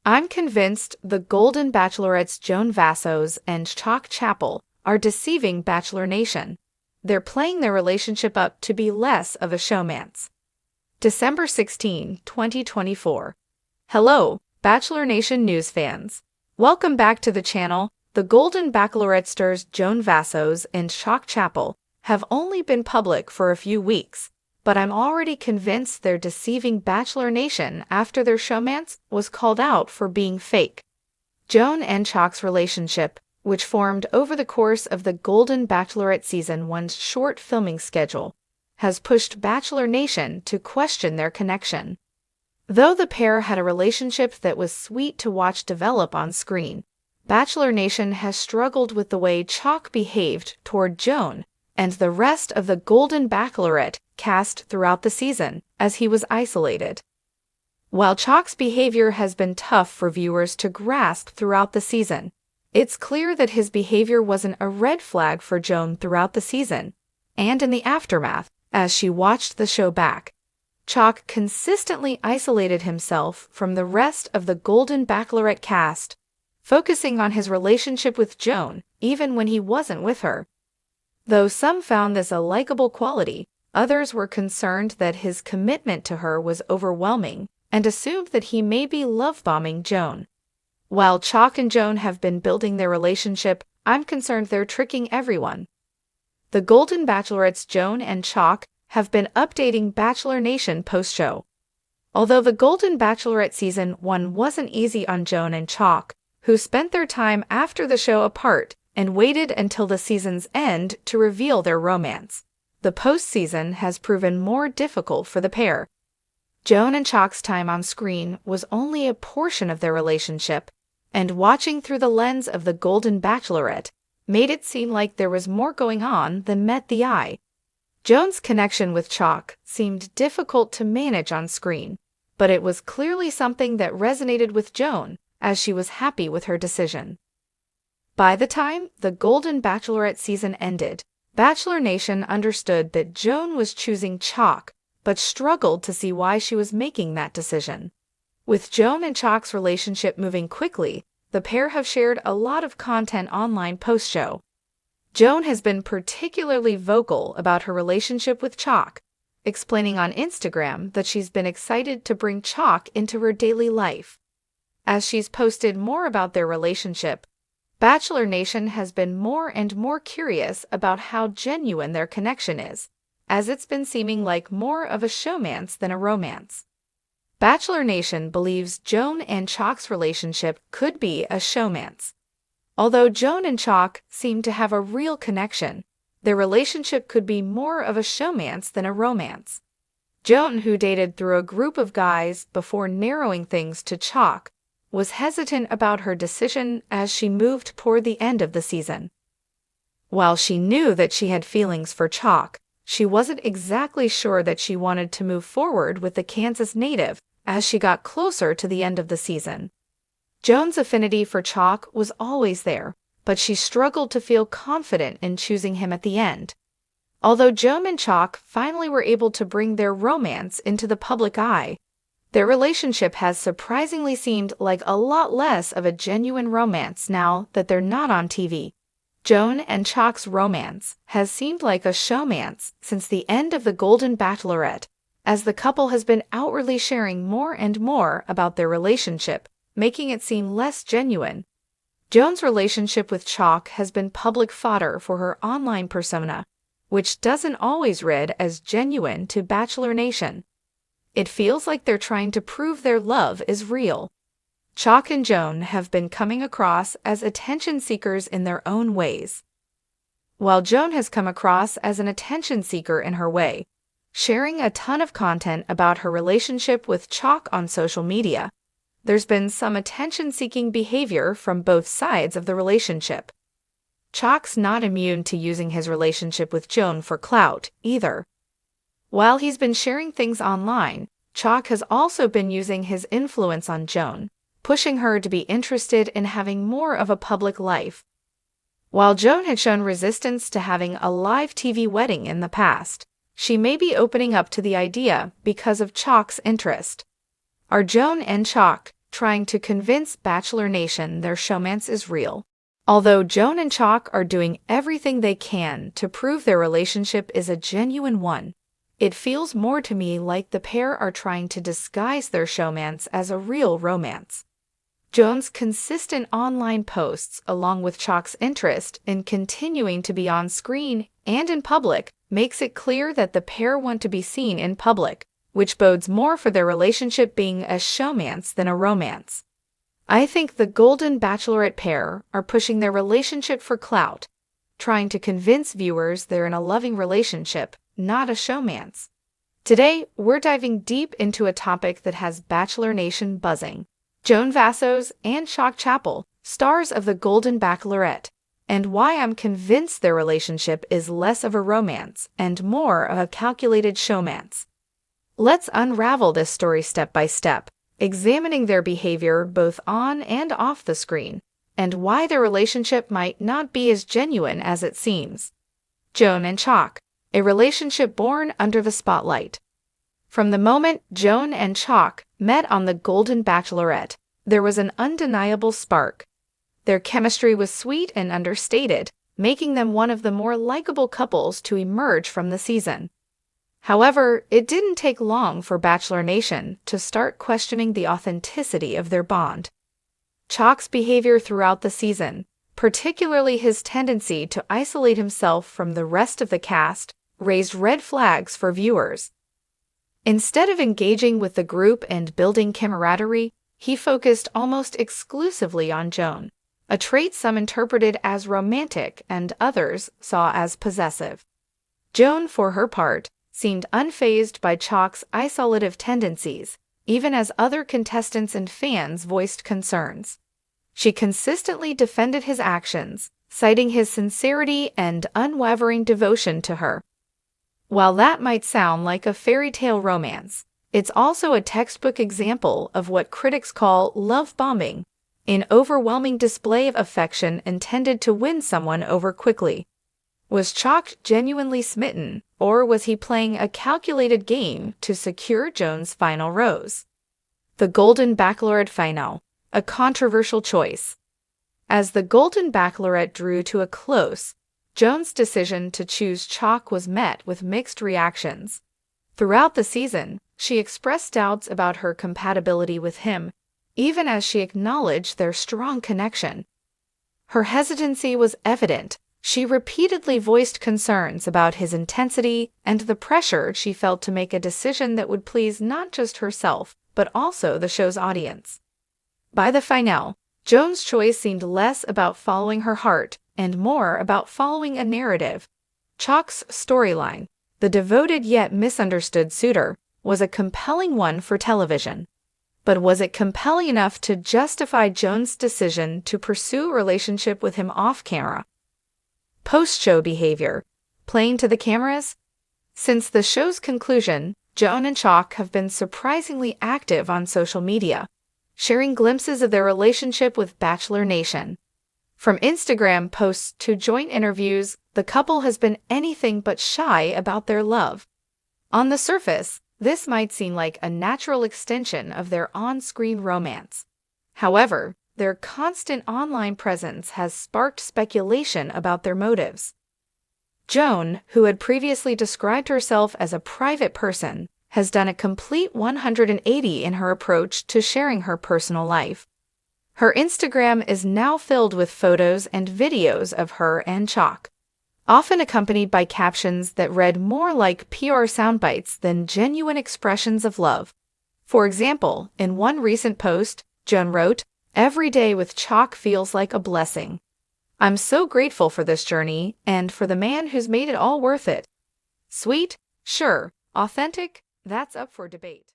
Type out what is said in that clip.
I'm convinced the Golden Bachelorettes Joan Vassos and Chapple are deceiving Bachelor Nation. They're playing their relationship up to be less of a showmance. December 16, 2024. Hello, Bachelor Nation news fans. Welcome back to the channel. The Golden Bachelorette stars Joan Vassos and Chapple have only been public for a few weeks, but I'm already convinced they're deceiving Bachelor Nation after their showmance was called out for being fake. Joan and Chock's relationship, which formed over the course of the Golden Bachelorette Season 1's short filming schedule, has pushed Bachelor Nation to question their connection. Though the pair had a relationship that was sweet to watch develop on screen, Bachelor Nation has struggled with the way Chock behaved toward Joan and the rest of the Golden Bachelorette cast throughout the season, as he was isolated. While Chock's behavior has been tough for viewers to grasp throughout the season, it's clear that his behavior wasn't a red flag for Joan throughout the season, and in the aftermath, as she watched the show back. Chock consistently isolated himself from the rest of the Golden Bachelorette cast, focusing on his relationship with Joan even when he wasn't with her. Though some found this a likable quality, others were concerned that his commitment to her was overwhelming and assumed that he may be love-bombing Joan. While Chock and Joan have been building their relationship, I'm concerned they're tricking everyone. The Golden Bachelorettes Joan and Chock have been updating Bachelor Nation post-show. Although the Golden Bachelorette Season 1 wasn't easy on Joan and Chock, who spent their time after the show apart and waited until the season's end to reveal their romance, the postseason has proven more difficult for the pair. Joan and Chock's time on screen was only a portion of their relationship, and watching through the lens of the Golden Bachelorette made it seem like there was more going on than met the eye. Joan's connection with Chock seemed difficult to manage on screen, but it was clearly something that resonated with Joan, as she was happy with her decision. By the time the Golden Bachelorette season ended, Bachelor Nation understood that Joan was choosing Chock, but struggled to see why she was making that decision. With Joan and Chock's relationship moving quickly, the pair have shared a lot of content online post-show. Joan has been particularly vocal about her relationship with Chock, explaining on Instagram that she's been excited to bring Chock into her daily life. As she's posted more about their relationship, Bachelor Nation has been more and more curious about how genuine their connection is, as it's been seeming like more of a showmance than a romance. Bachelor Nation believes Joan and Chock's relationship could be a showmance. Although Joan and Chock seem to have a real connection, their relationship could be more of a showmance than a romance. Joan, who dated through a group of guys before narrowing things to Chock, was hesitant about her decision as she moved toward the end of the season. While she knew that she had feelings for Chock, she wasn't exactly sure that she wanted to move forward with the Kansas native as she got closer to the end of the season. Joan's affinity for Chock was always there, but she struggled to feel confident in choosing him at the end. Although Joan and Chock finally were able to bring their romance into the public eye, their relationship has surprisingly seemed like a lot less of a genuine romance now that they're not on TV. Joan and Chock's romance has seemed like a showmance since the end of the Golden Bachelorette, as the couple has been outwardly sharing more and more about their relationship, making it seem less genuine. Joan's relationship with Chock has been public fodder for her online persona, which doesn't always read as genuine to Bachelor Nation. It feels like they're trying to prove their love is real. Chock and Joan have been coming across as attention seekers in their own ways. While Joan has come across as an attention seeker in her way, sharing a ton of content about her relationship with Chock on social media, there's been some attention-seeking behavior from both sides of the relationship. Chock's not immune to using his relationship with Joan for clout, either. While he's been sharing things online, Chock has also been using his influence on Joan, pushing her to be interested in having more of a public life. While Joan had shown resistance to having a live TV wedding in the past, she may be opening up to the idea because of Chock's interest. Are Joan and Chock trying to convince Bachelor Nation their showmance is real. Although Joan and Chock are doing everything they can to prove their relationship is a genuine one, it feels more to me like the pair are trying to disguise their showmance as a real romance. Joan's consistent online posts, along with Chock's interest in continuing to be on screen and in public, makes it clear that the pair want to be seen in public, which bodes more for their relationship being a showmance than a romance. I think the Golden Bachelorette pair are pushing their relationship for clout, trying to convince viewers they're in a loving relationship, not a showmance. Today, we're diving deep into a topic that has Bachelor Nation buzzing: Joan Vassos and Chapple, stars of the Golden Bachelorette, and why I'm convinced their relationship is less of a romance and more of a calculated showmance. Let's unravel this story step by step, examining their behavior both on and off the screen, and why their relationship might not be as genuine as it seems. Joan and Chock, a relationship born under the spotlight. From the moment Joan and Chock met on the Golden Bachelorette, there was an undeniable spark. Their chemistry was sweet and understated, making them one of the more likable couples to emerge from the season. However, it didn't take long for Bachelor Nation to start questioning the authenticity of their bond. Chock's behavior throughout the season, particularly his tendency to isolate himself from the rest of the cast, raised red flags for viewers. Instead of engaging with the group and building camaraderie, he focused almost exclusively on Joan, a trait some interpreted as romantic and others saw as possessive. Joan, for her part, seemed unfazed by Chock's isolative tendencies, even as other contestants and fans voiced concerns. She consistently defended his actions, citing his sincerity and unwavering devotion to her. While that might sound like a fairy tale romance, it's also a textbook example of what critics call love bombing, an overwhelming display of affection intended to win someone over quickly. Was Chock genuinely smitten, or was he playing a calculated game to secure Joan's final rose? The Golden Bachelorette final, a controversial choice. As the Golden Bachelorette drew to a close, Joan's decision to choose Chock was met with mixed reactions. Throughout the season, she expressed doubts about her compatibility with him, even as she acknowledged their strong connection. Her hesitancy was evident. She repeatedly voiced concerns about his intensity and the pressure she felt to make a decision that would please not just herself, but also the show's audience. By the finale, Joan's choice seemed less about following her heart and more about following a narrative. Chock's storyline, the devoted yet misunderstood suitor, was a compelling one for television. But was it compelling enough to justify Joan's decision to pursue a relationship with him off-camera? Post-show behavior, playing to the cameras? Since the show's conclusion, Joan and Chock have been surprisingly active on social media, sharing glimpses of their relationship with Bachelor Nation. From Instagram posts to joint interviews, the couple has been anything but shy about their love. On the surface, this might seem like a natural extension of their on-screen romance. However, their constant online presence has sparked speculation about their motives. Joan, who had previously described herself as a private person, has done a complete 180 in her approach to sharing her personal life. Her Instagram is now filled with photos and videos of her and Chock, often accompanied by captions that read more like PR soundbites than genuine expressions of love. For example, in one recent post, Joan wrote, "Every day with Chock feels like a blessing. I'm so grateful for this journey and for the man who's made it all worth it." Sweet? Sure. Authentic? That's up for debate.